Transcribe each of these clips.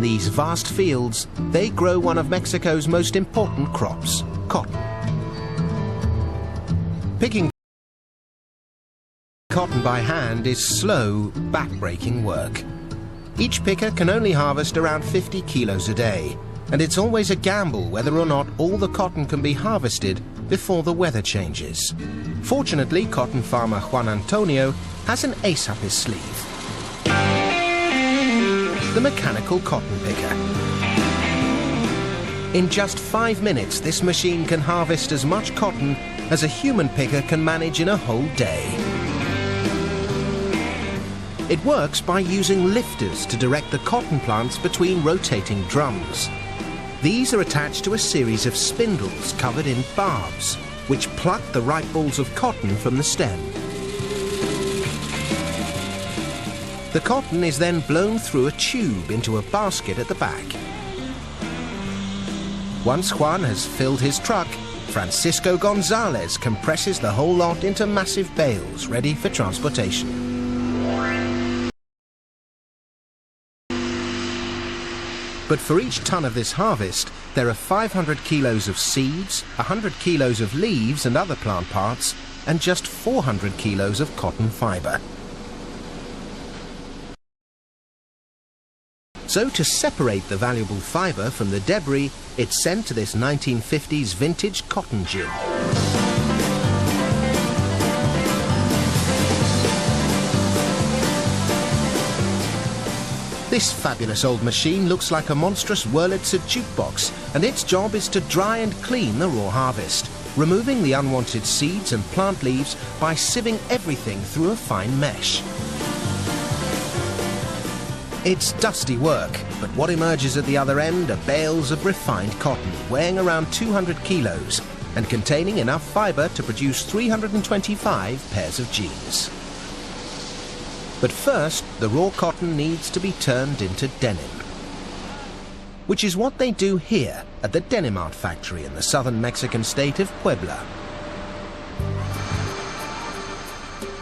these vast fields, they grow one of Mexico's most important crops, cotton. Picking cotton by hand is slow, back-breaking work. Each picker can only harvest around 50 kilos a day, and it's always a gamble whether or not all the cotton can be harvested before the weather changes. Fortunately, cotton farmer Juan Antonio has an ace up his sleeve: the mechanical cotton picker. In just 5 minutes, this machine can harvest as much cotton as a human picker can manage in a whole day. It works by using lifters to direct the cotton plants between rotating drums. These are attached to a series of spindles covered in barbs, which pluck the ripe balls of cotton from the stem. The cotton is then blown through a tube into a basket at the back. Once Juan has filled his truck, Francisco Gonzalez compresses the whole lot into massive bales ready for transportation. But for each ton of this harvest, there are 500 kilos of seeds, 100 kilos of leaves and other plant parts, and just 400 kilos of cotton fiber. So to separate the valuable fiber from the debris, it's sent to this 1950s vintage cotton gin. This fabulous old machine looks like a monstrous Wurlitzer jukebox, and its job is to dry and clean the raw harvest, removing the unwanted seeds and plant leaves by sieving everything through a fine mesh. It's dusty work, but what emerges at the other end are bales of refined cotton, weighing around 200 kilos and containing enough fiber to produce 325 pairs of jeans. But first, the raw cotton needs to be turned into denim, which is what they do here at the Denim Art Factory in the southern Mexican state of Puebla.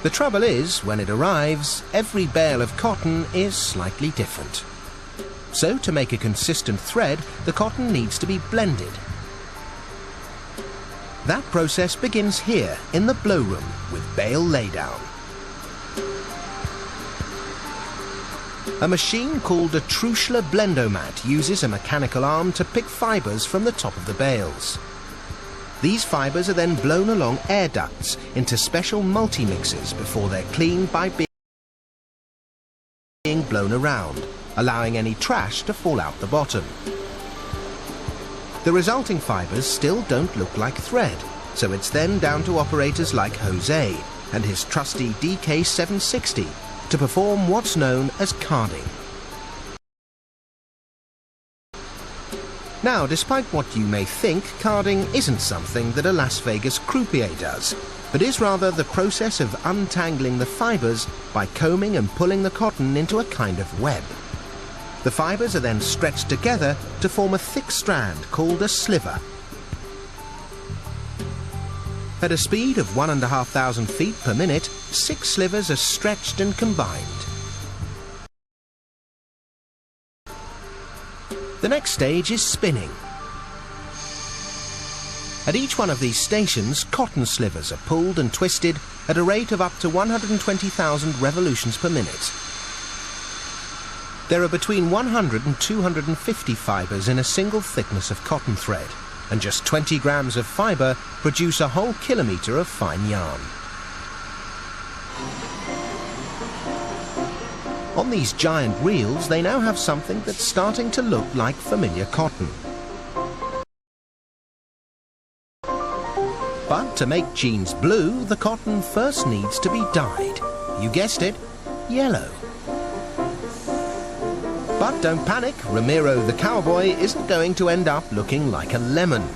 The trouble is, when it arrives, every bale of cotton is slightly different. So to make a consistent thread, the cotton needs to be blended. That process begins here in the blow room with bale laydown. A machine called a Truschler blendomat uses a mechanical arm to pick fibers from the top of the bales. These fibers are then blown along air ducts into special multi-mixers before they're cleaned by being blown around, allowing any trash to fall out the bottom. The resulting fibers still don't look like thread, so it's then down to operators like Jose and his trusty DK760 to perform what's known as carding. Now, despite what you may think, carding isn't something that a Las Vegas croupier does, but is rather the process of untangling the fibers by combing and pulling the cotton into a kind of web. The fibers are then stretched together to form a thick strand called a sliver. At a speed of 1,500 feet per minute, 6 slivers are stretched and combined. The next stage is spinning. At each one of these stations, cotton slivers are pulled and twisted at a rate of up to 120,000 revolutions per minute. There are between 100 and 250 fibers in a single thickness of cotton thread, and just 20 grams of fiber produce a whole kilometre of fine yarn. On these giant reels, they now have something that's starting to look like familiar cotton. But to make jeans blue, the cotton first needs to be dyed. You guessed it, yellow. But don't panic, Ramiro the cowboy isn't going to end up looking like a lemon.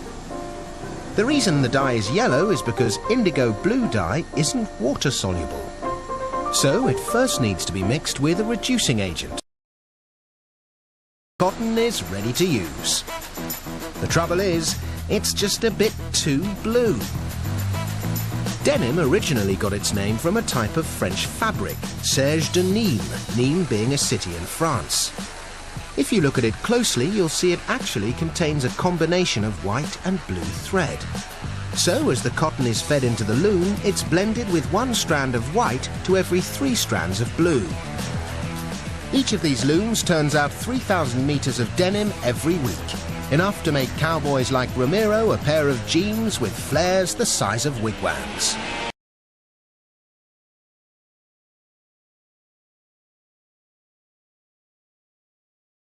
The reason the dye is yellow is because indigo blue dye isn't water soluble. So it first needs to be mixed with a reducing agent. Cotton is ready to use. The trouble is, it's just a bit too blue. Denim originally got its name from a type of French fabric, serge de Nîmes, Nîmes being a city in France. If you look at it closely, you'll see it actually contains a combination of white and blue thread. So, as the cotton is fed into the loom, it's blended with 1 strand of white to every 3 strands of blue. Each of these looms turns out 3,000 meters of denim every week, enough to make cowboys like Ramiro a pair of jeans with flares the size of wigwams.